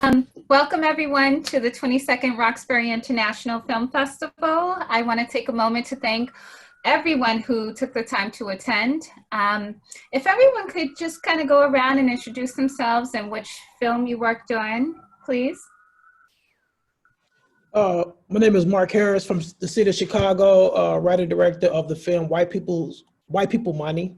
Welcome everyone to the 22nd Roxbury International Film Festival. I want to take a moment to thank everyone who took the time to attend. If everyone could just kind of go around and introduce themselves and which film you worked on, please. My name is Mark Harris from the city of Chicago, writer director of the film White People Money.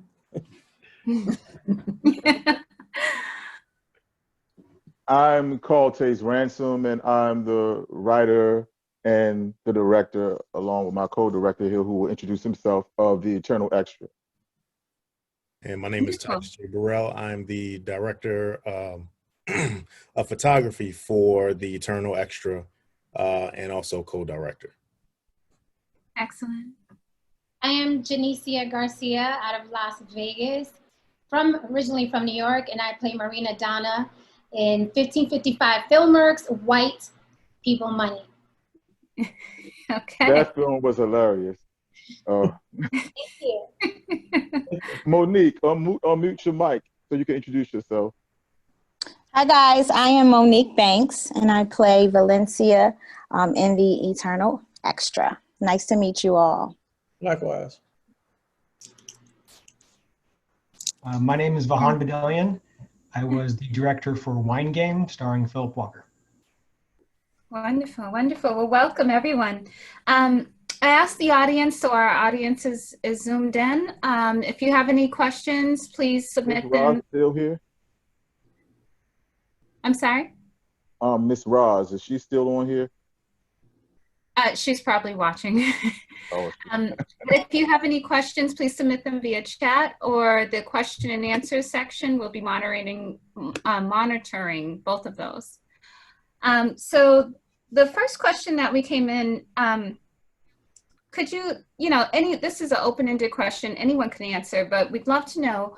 I'm Carltaise Ransom, and I'm the writer and the director, along with my co-director here, who will introduce himself, of The Eternal Extra. And my name is Titus Burrell. I'm the director of photography for The Eternal Extra, and also co-director. Excellent. I am Jenicia Garcia out of Las Vegas, originally from New York, and I play Marina Donna in 1555 Filmworks, White People Money. Okay. That film was hilarious. Thank you. Monique, unmute your mic so you can introduce yourself. Hi guys, I am Monique Banks and I play Valencia in The Eternal Extra. Nice to meet you all. Likewise. My name is Vahan Bedelian. I was the director for WineGame, starring Phillip Walker. Wonderful, wonderful. Well, welcome everyone. I asked the audience, so our audience is zoomed in. If you have any questions, please submit Miss them. Roz still here? I'm sorry? Miss Roz, is she still on here? She's probably watching. Oh, If you have any questions, please submit them via chat or the question and answer section. We'll be monitoring both of those. So the first question that we came in, could you, this is an open-ended question, anyone can answer, but we'd love to know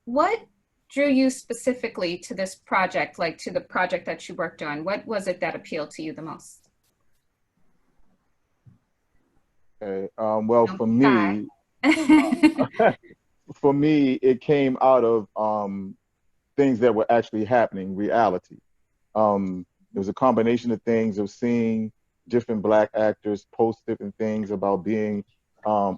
what drew you specifically to this project, like to the project that you worked on? What was it that appealed to you the most? okay. Well, for me, it came out of things that were actually happening, reality. It was a combination of things of seeing different Black actors post different things about being,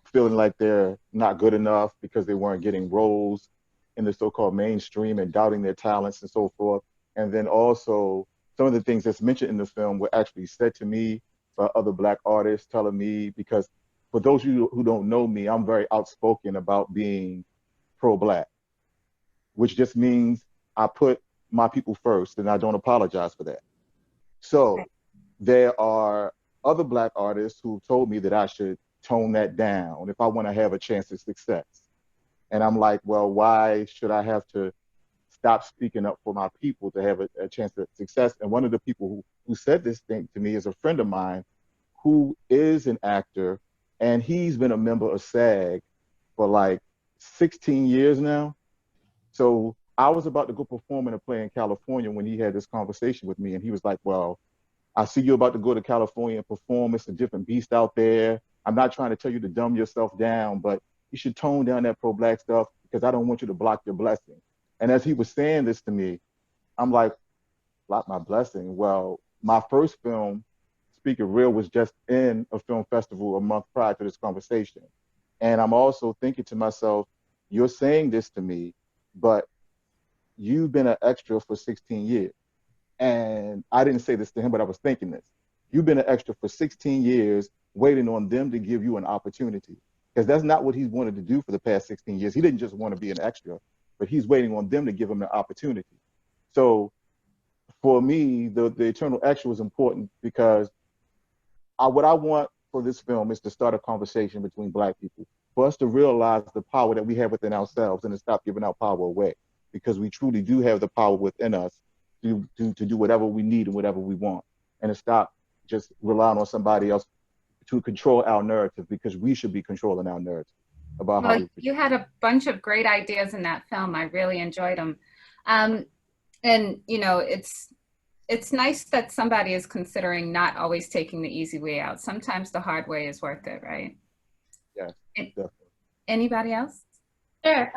feeling like they're not good enough because they weren't getting roles in the so-called mainstream and doubting their talents and so forth. And then also some of the things that's mentioned in the film were actually said to me by other Black artists, telling me, because for those of you who don't know me, I'm very outspoken about being pro-Black, which just means I put my people first and I don't apologize for that. So there are other Black artists who told me that I should tone that down if I want to have a chance at success. And I'm like, well, why should I have to stop speaking up for my people to have a chance at success? And one of the people who said this thing to me is a friend of mine who is an actor, and he's been a member of SAG for like 16 years now. So I was about to go perform in a play in California when he had this conversation with me, and he was like, well, I see you about to go to California and perform. It's a different beast out there. I'm not trying to tell you to dumb yourself down, but you should tone down that pro-Black stuff because I don't want you to block your blessing. And as he was saying this to me, I'm like, block my blessing? Well, my first film, Speak It Real, was just in a film festival a month prior to this conversation. And I'm also thinking to myself, you're saying this to me, but you've been an extra for 16 years. And I didn't say this to him, but I was thinking this. You've been an extra for 16 years waiting on them to give you an opportunity. Because that's not what he's wanted to do for the past 16 years. He didn't just want to be an extra, but he's waiting on them to give him the opportunity. So for me, the Eternal Extra was important because what I want for this film is to start a conversation between Black people, for us to realize the power that we have within ourselves and to stop giving our power away, because we truly do have the power within us to do whatever we need and whatever we want, and to stop just relying on somebody else to control our narrative, because we should be controlling our narrative about how we. You had a bunch of great ideas in that film. I really enjoyed them. And it's nice that somebody is considering not always taking the easy way out. Sometimes the hard way is worth it, right? Yes, definitely. Anybody else? Sure.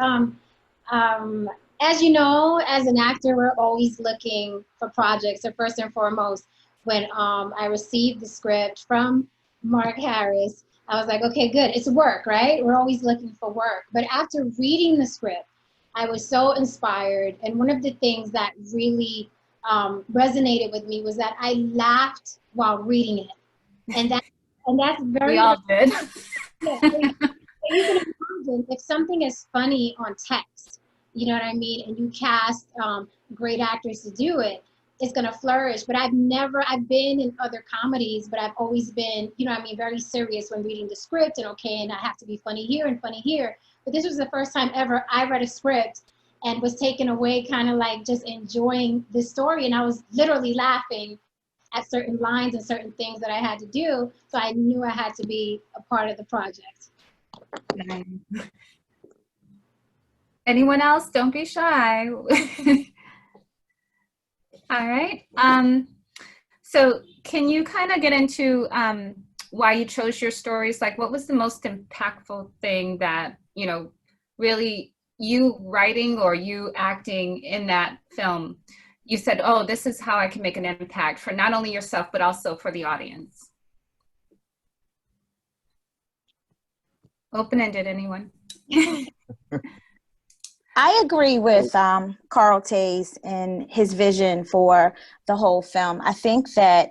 as you know, as an actor, we're always looking for projects. So first and foremost, when I received the script from Mark Harris, I was like, okay, good, it's work, right? We're always looking for work. But after reading the script, I was so inspired. And one of the things that really resonated with me was that I laughed while reading it. And that's very We all did. yeah, so you can imagine if something is funny on text, you know what I mean, and you cast great actors to do it, it's gonna flourish. But I've been in other comedies, but I've always been, you know what I mean, very serious when reading the script, and okay, and I have to be funny here and funny here. But this was the first time ever I read a script and was taken away kind of like just enjoying the story, and I was literally laughing at certain lines and certain things that I had to do. So I knew I had to be a part of the project. Nice. Anyone else? Don't be shy. All right. So can you kind of get into why you chose your stories? Like, what was the most impactful thing that, you know, really you writing or you acting in that film, you said, oh, this is how I can make an impact for not only yourself, but also for the audience? Open-ended, anyone? I agree with Carltaise and his vision for the whole film. I think that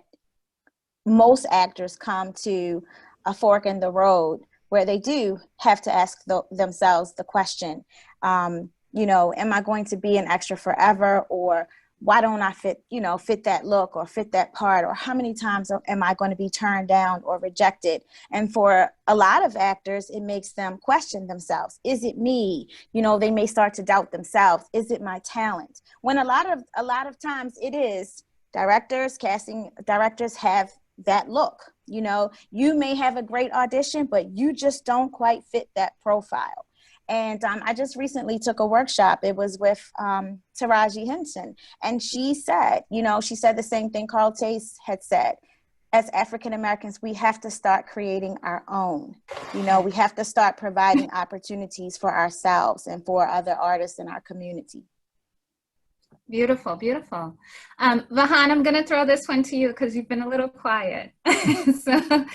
most actors come to a fork in the road where they do have to ask themselves the question, you know, am I going to be an extra forever, or why don't I fit that look or fit that part, or how many times am I going to be turned down or rejected? And for a lot of actors, it makes them question themselves. Is it me? You know, they may start to doubt themselves. Is it my talent? When a lot of times it is. Casting directors have that look. You know, you may have a great audition, but you just don't quite fit that profile. And I just recently took a workshop. It was with Taraji Henson. And she said the same thing Carltaise had said. As African Americans, we have to start creating our own. You know, we have to start providing opportunities for ourselves and for other artists in our community. Beautiful, beautiful. Vahan, I'm going to throw this one to you because you've been a little quiet. So,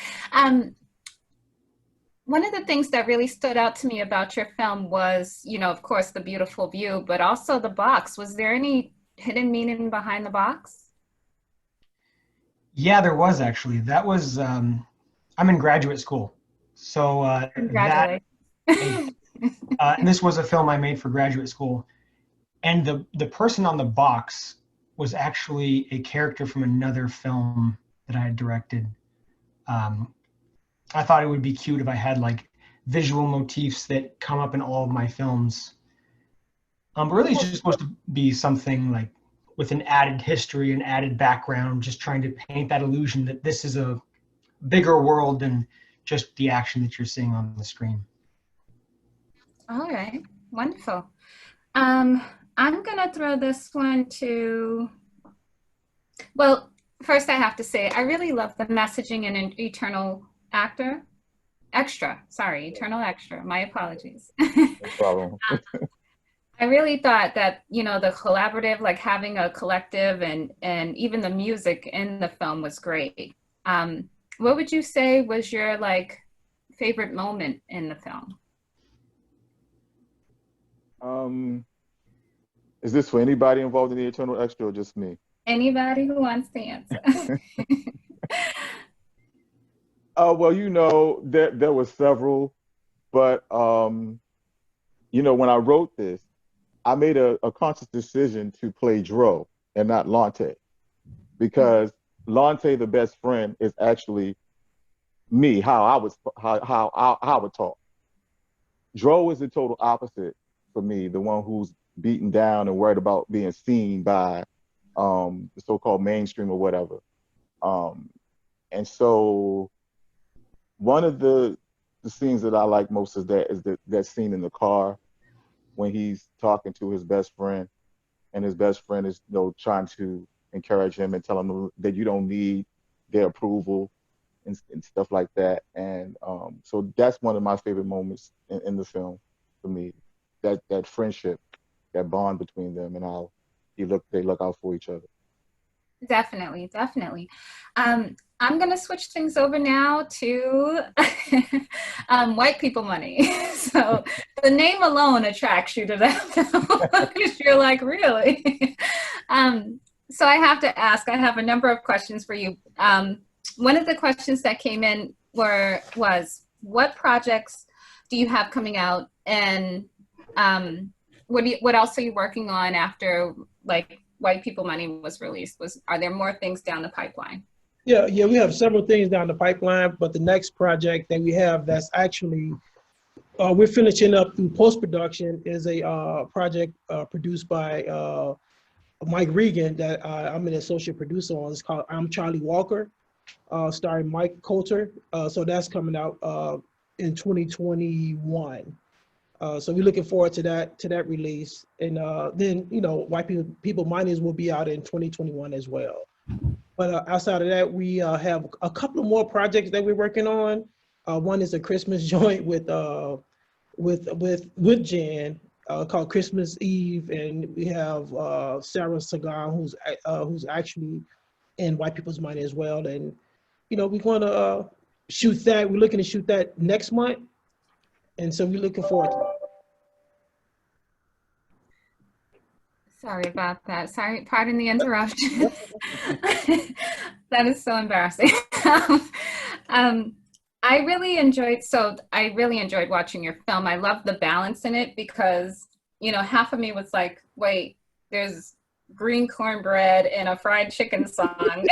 one of the things that really stood out to me about your film was, you know, of course, the beautiful view, but also the box. Was there any hidden meaning behind the box? Yeah, there was actually. That was, I'm in graduate school. So Congratulations. And this was a film I made for graduate school. And the person on the box was actually a character from another film that I had directed. I thought it would be cute if I had like visual motifs that come up in all of my films. But really it's just supposed to be something like with an added history, an added background, just trying to paint that illusion that this is a bigger world than just the action that you're seeing on the screen. All right, wonderful. I'm gonna throw this one to, well, first I have to say, I really love the messaging in an Eternal Extra, my apologies. No problem. I really thought that, you know, the collaborative, like having a collective and even the music in the film was great. What would you say was your like favorite moment in the film? Is this for anybody involved in the Eternal Extra or just me? Anybody who wants to answer. Well, you know, there were several, but you know, when I wrote this, I made a conscious decision to play Dro and not Lante, because Lante, the best friend, is actually me, how I would talk. Dro is the total opposite for me, the one who's beaten down and worried about being seen by the so-called mainstream or whatever. And so one of the scenes that I like most is that scene in the car when he's talking to his best friend, and his best friend is, you know, trying to encourage him and tell him that you don't need their approval and stuff like that. And so that's one of my favorite moments in the film for me, that friendship that bond between them, and how they look out for each other. Definitely, definitely. I'm going to switch things over now to White People Money. So the name alone attracts you to that because you're like, really? So I have to ask, I have a number of questions for you. One of the questions that came in was, what projects do you have coming out, and what else are you working on after like White People Money was released? Are there more things down the pipeline? Yeah, we have several things down the pipeline, but the next project that we have that's actually we're finishing up through post-production is a project produced by Mike Regan that I'm an associate producer on. It's called I'm Charlie Walker, starring Mike Coulter. So that's coming out in 2021. So we're looking forward to that release. And then, White People Miners will be out in 2021 as well. But outside of that, we have a couple of more projects that we're working on. One is a Christmas joint with Jen called Christmas Eve, and we have Sarah Sagan, who's actually in White People's Mind as well. And we're going to shoot that. We're looking to shoot that next month, and so we're looking forward to it. Sorry about that. Sorry, pardon the interruption. That is so embarrassing. I really enjoyed watching your film. I love the balance in it because, half of me was like, wait, there's green cornbread and a fried chicken song.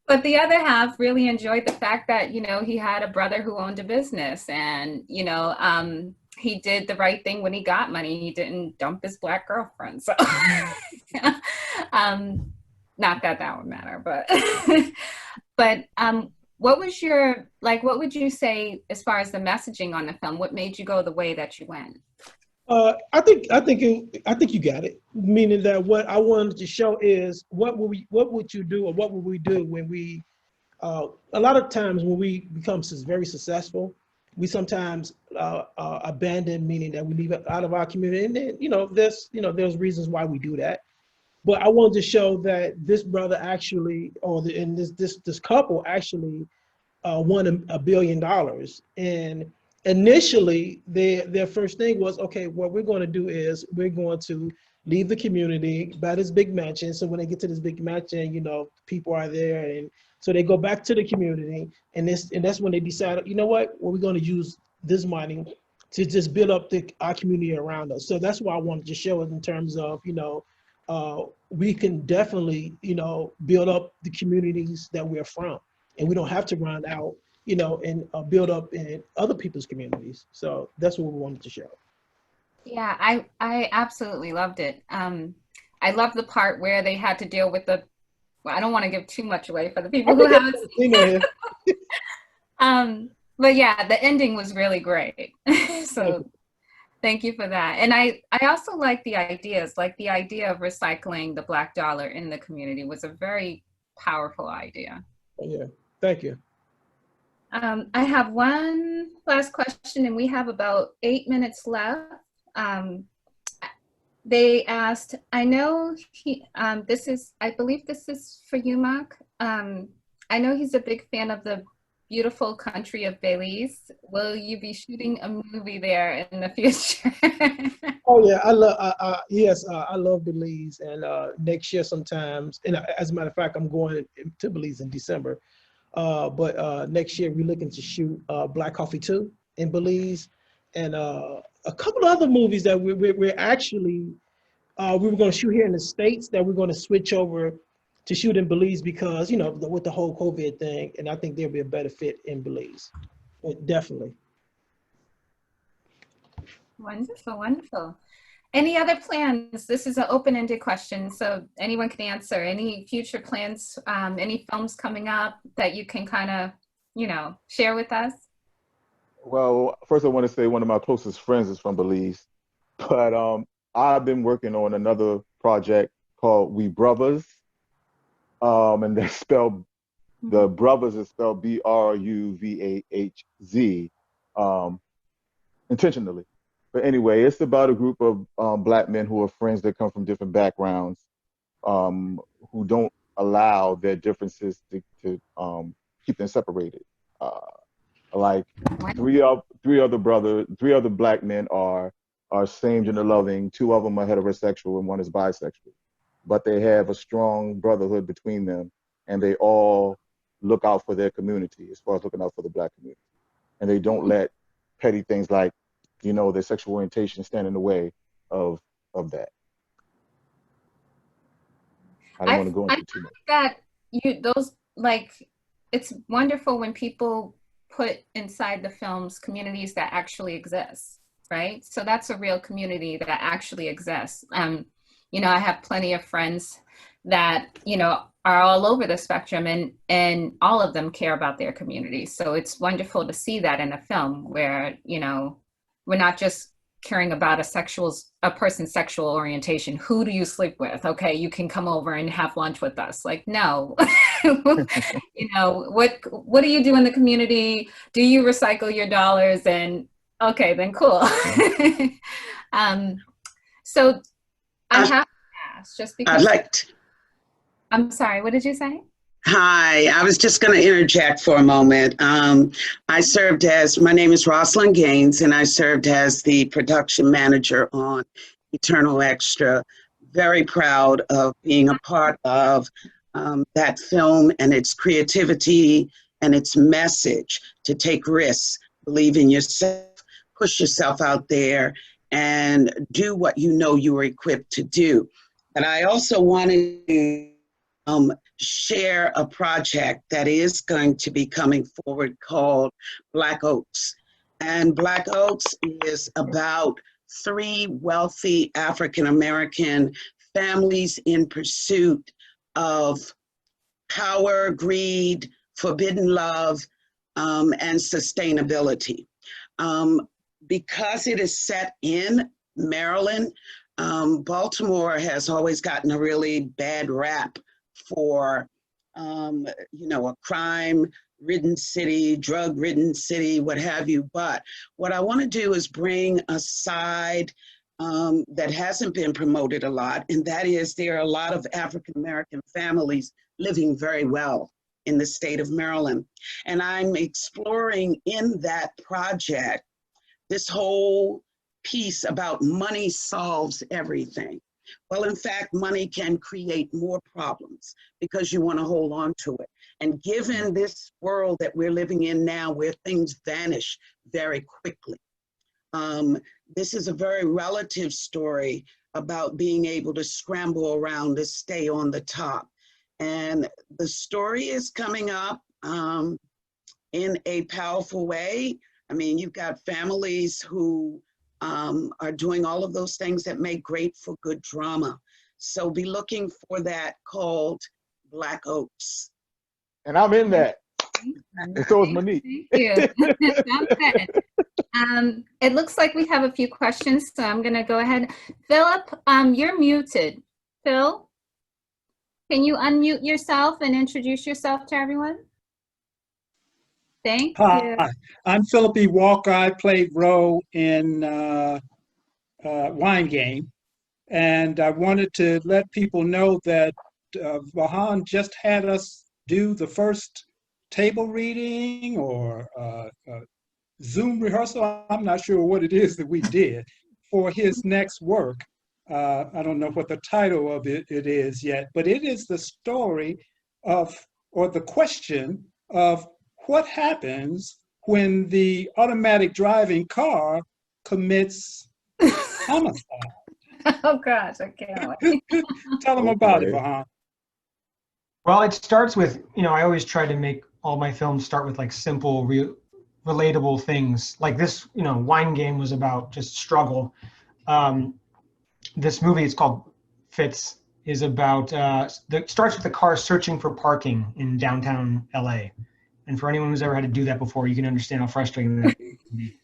But the other half really enjoyed the fact that, he had a brother who owned a business, and, he did the right thing when he got money. He didn't dump his Black girlfriend. So, not that would matter, but what would you say as far as the messaging on the film? What made you go the way that you went? I think you got it. Meaning that what I wanted to show is what would you do, or what would we do when we a lot of times when we become very successful, we sometimes abandon, meaning that we leave it out of our community. And then, there's reasons why we do that. But I wanted to show that this brother actually, this couple actually won $1 billion. And initially, their first thing was, okay, what we're going to do is we're going to leave the community, buy this big mansion. So when they get to this big mansion, people are there, and so they go back to the community, and that's when they decided, what, well, we're going to use this money to just build up our community around us. So that's why I wanted to show it in terms of, we can definitely, build up the communities that we're from, and we don't have to run out, and build up in other people's communities. So that's what we wanted to show. Yeah, I absolutely loved it. I love the part where they had to deal with I don't want to give too much away for the people who haven't seen it. But yeah, the ending was really great. So thank you for that. And I also like the ideas, like the idea of recycling the Black dollar in the community was a very powerful idea. Yeah, thank you. I have one last question, and we have about 8 minutes left. They asked, I know I believe this is for you, Mark. I know he's a big fan of the beautiful country of Belize. Will you be shooting a movie there in the future? Oh yeah, I love Belize, and next year sometimes, and as a matter of fact, I'm going to Belize in December. But next year we're looking to shoot Black Coffee 2 in Belize, and a couple of other movies that we're actually we were going to shoot here in the States that we're going to switch over to shoot in Belize because with the whole COVID thing, and I think there'll be a better fit in Belize. Definitely. Wonderful, wonderful. Any other plans? This is an open-ended question, so anyone can answer. Any future plans, any films coming up that you can kind of, share with us? Well, first I want to say one of my closest friends is from Belize, but I've been working on another project called We Brothers, and that's spelled, the Brothers is spelled Bruvahz, intentionally. But anyway, it's about a group of black men who are friends that come from different backgrounds, who don't allow their differences to keep them separated. Like three other black men are same gender loving. Two of them are heterosexual and one is bisexual, but they have a strong brotherhood between them, and they all look out for their community as far as looking out for the black community, and they don't let petty things like, you know, their sexual orientation stand in the way of that. I don't want to go into too much. That it's wonderful when people put inside the films communities that actually exist, right? So that's a real community that actually exists. You know, I have plenty of friends that, you know, are all over the spectrum, and all of them care about their community. So it's wonderful to see that in a film where, you know, we're not just caring about a person's sexual orientation. Who do you sleep with? Okay, you can come over and have lunch with us. Like, no. You know, what do you do in the community? Do you recycle your dollars? And okay, then cool. So I have to ask, just because I'm sorry, what did you say? Hi, I was just going to interject for a moment. My name is Rosalyn Gaines, and I served as the production manager on Eternal Extra. Very proud of being a part of that film and its creativity and its message to take risks, believe in yourself, push yourself out there, and do what you know you are equipped to do. But I also wanted to share a project that is going to be coming forward called Black Oaks. And Black Oaks is about 3 wealthy African-American families in pursuit of power, greed, forbidden love, and sustainability. Because it is set in Maryland, Baltimore has always gotten a really bad rap for, you know, a crime-ridden city, drug-ridden city, what have you. But what I want to do is bring a side that hasn't been promoted a lot, and that is there are a lot of African-American families living very well in the state of Maryland. And I'm exploring in that project this whole piece about money solves everything. Well, in fact, money can create more problems because you want to hold on to it. And given this world that we're living in now where things vanish very quickly, this is a very relative story about being able to scramble around to stay on the top. And the story is coming up in a powerful way. I mean, you've got families who are doing all of those things that make great for good drama. So be looking for that, called Black Oaks. And I'm in that. And so is Monique. Thank you. Sounds good. It looks like we have a few questions, so I'm going to go ahead. Phillip, you're muted. Phil, can you unmute yourself and introduce yourself to everyone? Thank you. Hi, I'm Phillip E. Walker. I played Ro in WineGame, and I wanted to let people know that Vahan just had us do the first table reading or Zoom rehearsal. I'm not sure what it is that we did for his next work. I don't know what the title of it is yet, but it is the story of, or the question of, what happens when the automatic driving car commits homicide? Oh gosh, I can't wait. Tell them about it, Vahan. Well, it starts with, you know, I always try to make all my films start with like simple, relatable things. Like this, you know, WineGame was about just struggle. This movie, it's called Fitz, is about, it starts with the car searching for parking in downtown LA. And for anyone who's ever had to do that before, you can understand how frustrating that can be.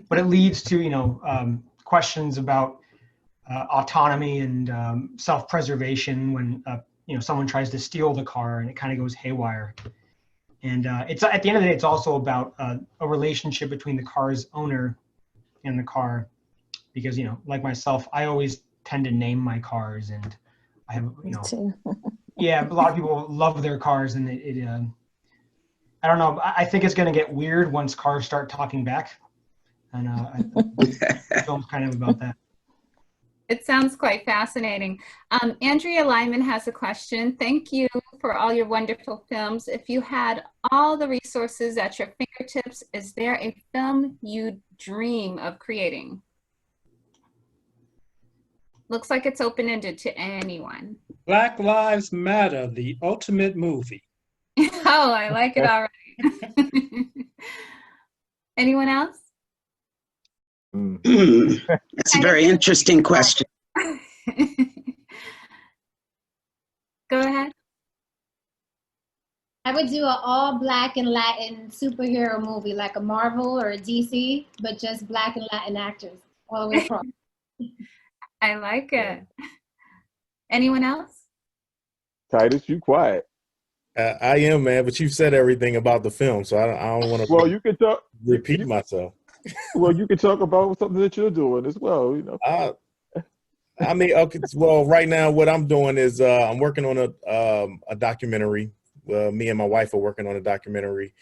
But it leads to, you know, questions about autonomy and self-preservation when, you know, someone tries to steal the car and it kind of goes haywire. And it's, at the end of the day, it's also about a relationship between the car's owner and the car. because, you know, like myself, I always tend to name my cars, and I have, you know, too. yeah, a lot of people love their cars, and I don't know. I think it's going to get weird once cars start talking back. And the film's kind of about that. It sounds quite fascinating. Andrea Lyman has a question. Thank you for all your wonderful films. If you had all the resources at your fingertips, is there a film you dream of creating? Looks like it's open-ended to anyone. Black Lives Matter, the ultimate movie. Oh, I like it already. Anyone else? That's a very interesting question. Go ahead. I would do an all Black and Latin superhero movie, like a Marvel or a DC, but just Black and Latin actors all the way across. I like it. Anyone else? Titus, you quiet. I am, man, but you've said everything about the film, so I don't want to Well, you can talk. repeat myself. Well, you can talk about something that you're doing as well. You know. I mean, okay. Well, right now, what I'm doing is I'm working on a documentary. Me and my wife are working on a documentary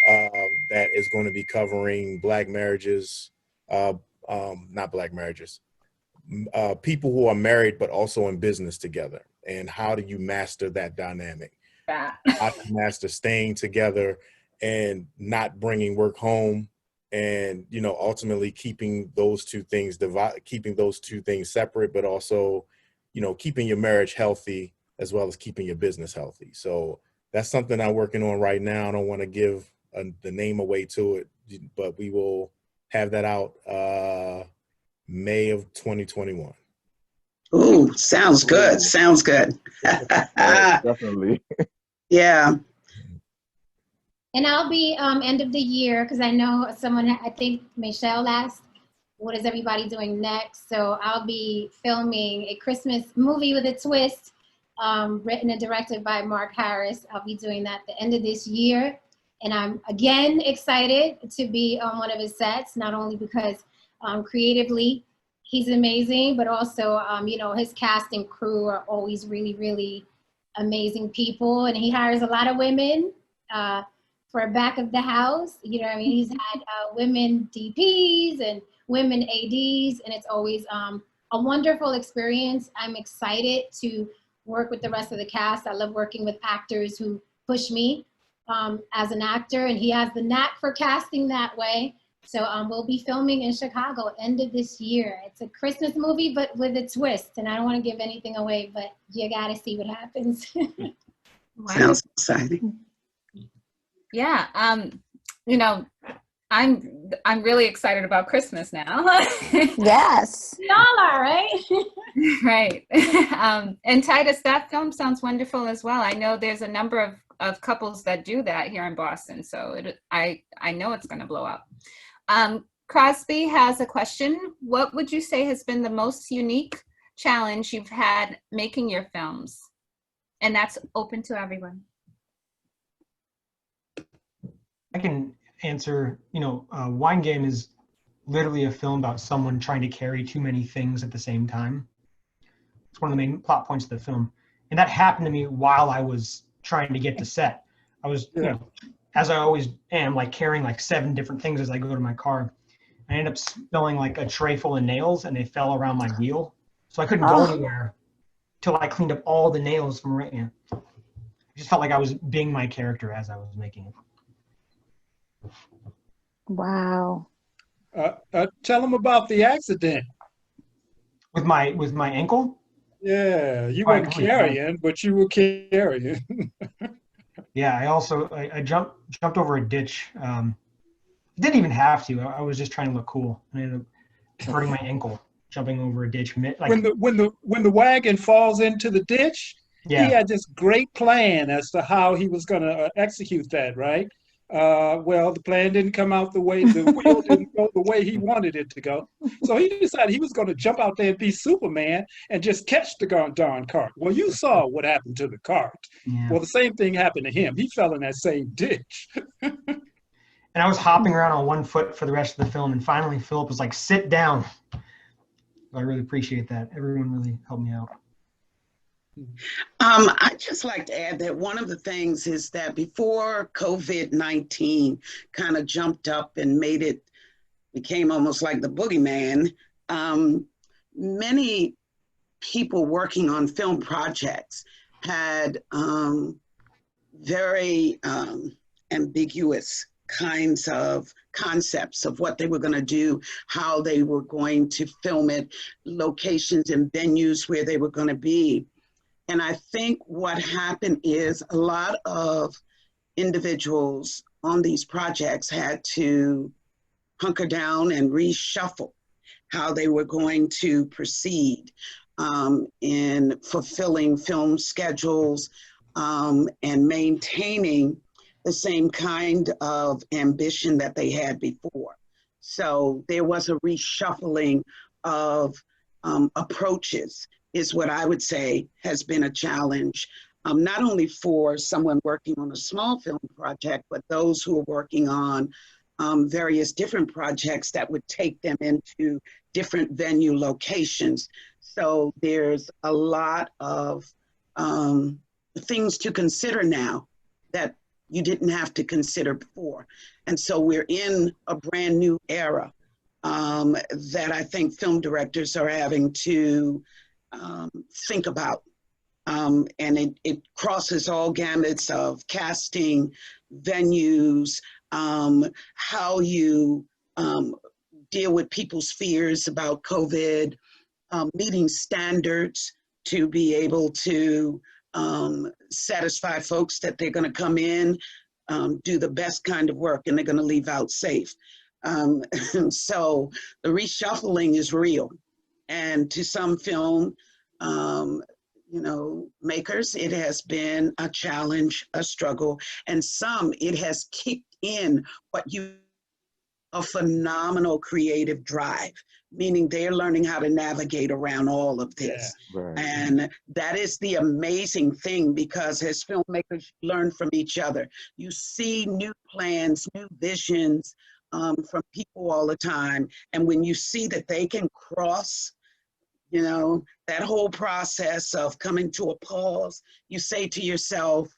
that is going to be covering Black marriages, not Black marriages, people who are married but also in business together, and how do you master that dynamic? How do you master staying together and not bringing work home? And, you know, ultimately keeping those two things separate, but also, you know, keeping your marriage healthy as well as keeping your business healthy. So that's something I'm working on right now. I don't want to give the name away to it, but we will have that out May of 2021. Ooh, sounds good. Sounds good. Definitely. Yeah. And I'll be end of the year, because I know someone, I think Meichelle asked, what is everybody doing next? So I'll be filming a Christmas movie with a twist, written and directed by Mark Harris. I'll be doing that at the end of this year. And I'm again excited to be on one of his sets, not only because creatively he's amazing, but also, you know, his cast and crew are always really, really amazing people. And he hires a lot of women for back of the house. You know what I mean? He's had women DPs and women ADs, and it's always a wonderful experience. I'm excited to work with the rest of the cast. I love working with actors who push me as an actor, and he has the knack for casting that way. So we'll be filming in Chicago end of this year. It's a Christmas movie, but with a twist. And I don't want to give anything away, but you got to see what happens. Sounds exciting. Yeah, you know, I'm really excited about Christmas now. Yes. We all are, right? Right. And Titus, that film sounds wonderful as well. I know there's a number of couples that do that here in Boston, so I know it's going to blow up. Crosby has a question. What would you say has been the most unique challenge you've had making your films? And that's open to everyone. I can answer. You know, WineGame is literally a film about someone trying to carry too many things at the same time. It's one of the main plot points of the film. And that happened to me while I was trying to get to set. I was, you know, as I always am, like carrying like 7 different things as I go to my car. I ended up spilling like a tray full of nails, and they fell around my wheel. So I couldn't go anywhere till I cleaned up all the nails from right now. I just felt like I was being my character as I was making it. Wow. Tell them about the accident. With my ankle? Yeah, you weren't carrying, but you were carrying. Yeah, I jumped over a ditch. Didn't even have to. I was just trying to look cool. I ended up hurting my ankle jumping over a ditch. Like, when the wagon falls into the ditch, yeah. He had this great plan as to how he was going to execute that, right? Well, the plan didn't come out the way, the wheel didn't go the way he wanted it to go. So he decided he was going to jump out there and be Superman and just catch the darn cart. Well, you saw what happened to the cart. Yeah. Well, the same thing happened to him. He fell in that same ditch. And I was hopping around on one foot for the rest of the film. And finally, Phillip was like, sit down. I really appreciate that. Everyone really helped me out. I'd just like to add that one of the things is that before COVID-19 kind of jumped up and became almost like the boogeyman, many people working on film projects had very ambiguous kinds of concepts of what they were going to do, how they were going to film it, locations and venues where they were going to be. And I think what happened is a lot of individuals on these projects had to hunker down and reshuffle how they were going to proceed in fulfilling film schedules and maintaining the same kind of ambition that they had before. So there was a reshuffling of approaches, is what I would say has been a challenge, not only for someone working on a small film project, but those who are working on various different projects that would take them into different venue locations. So there's a lot of things to consider now that you didn't have to consider before. And so we're in a brand new era that I think film directors are having to think about. And it crosses all gamuts of casting, venues, how you deal with people's fears about COVID, meeting standards to be able to satisfy folks that they're going to come in, do the best kind of work, and they're going to leave out safe. So the reshuffling is real. And to some film, makers, it has been a challenge, a struggle, and some it has kicked in a phenomenal creative drive, meaning they're learning how to navigate around all of this. Yeah, right. And that is the amazing thing, because as filmmakers, you learn from each other. You see new plans, new visions from people all the time. And when you see that they can cross, that whole process of coming to a pause, you say to yourself,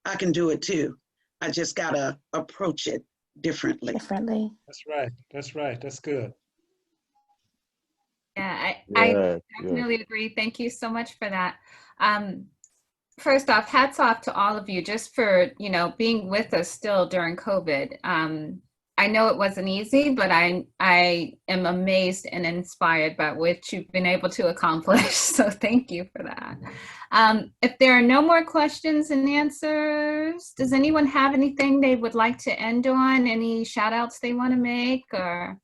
I can do it too. I just gotta approach it differently. That's right. That's right. That's good. Yeah, I Yeah, definitely agree. Thank you so much for that. First off, hats off to all of you just for, being with us still during COVID. I know it wasn't easy, but I am amazed and inspired by what you've been able to accomplish. So thank you for that. If there are no more questions and answers, does anyone have anything they would like to end on? Any shout outs they want to make, or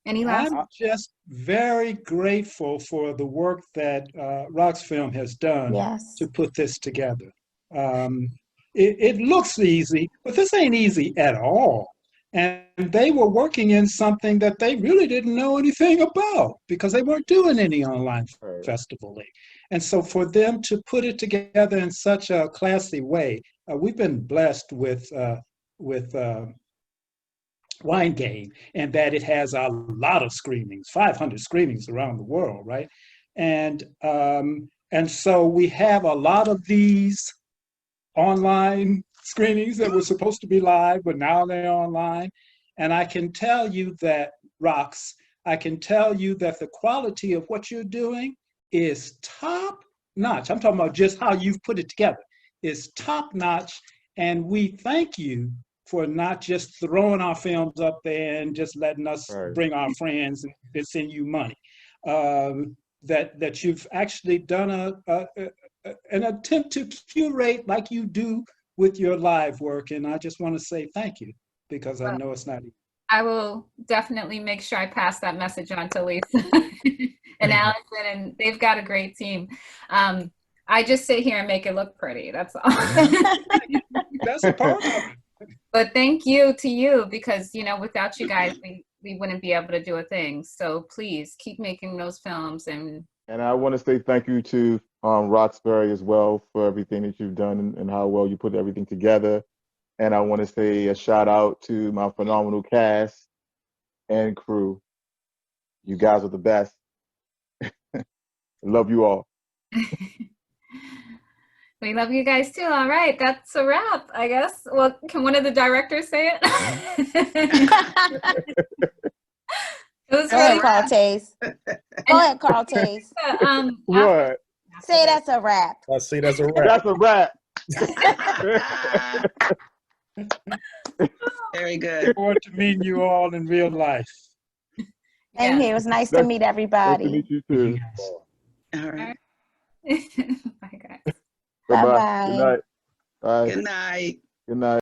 any last? I'm just very grateful for the work that RoxFilm has done to put this together. It looks easy, but this ain't easy at all. And they were working in something that they really didn't know anything about, because they weren't doing any online festivaling. And so for them to put it together in such a classy way, we've been blessed with WineGame, and that it has a lot of screenings, 500 screenings around the world, right? And so we have a lot of these online screenings that were supposed to be live, but now they're online. And I can tell you that, Rox, I can tell you that the quality of what you're doing is top notch. I'm talking about just how you've put it together. It's top notch. And we thank you for not just throwing our films up there and just letting us bring our friends and send you money. That you've actually done an attempt to curate like you do with your live work. And I just want to say thank you, because I know it's not easy. I will definitely make sure I pass that message on to Lisa and Allison, and they've got a great team. I just sit here and make it look pretty, that's all. That's a part of it. But thank you to you, because, without you guys, we wouldn't be able to do a thing. So please keep making those films. And I want to say thank you to Roxbury as well for everything that you've done and how well you put everything together. And I want to say a shout out to my phenomenal cast and crew. You guys are the best. Love you all. We love you guys too. All right, that's a wrap, I guess. Well, can one of the directors say it? Go ahead, Carltaise. Go ahead, Carltaise. What? Say that's a wrap. I see that's a wrap. That's a wrap. Very good. Look forward to meeting you all in real life. Thank you. It was nice to meet Nice everybody. to meet you Thank you too. guys. All right. Bye, guys. Bye-bye. Bye-bye. Good night. Bye. Good night. Good night.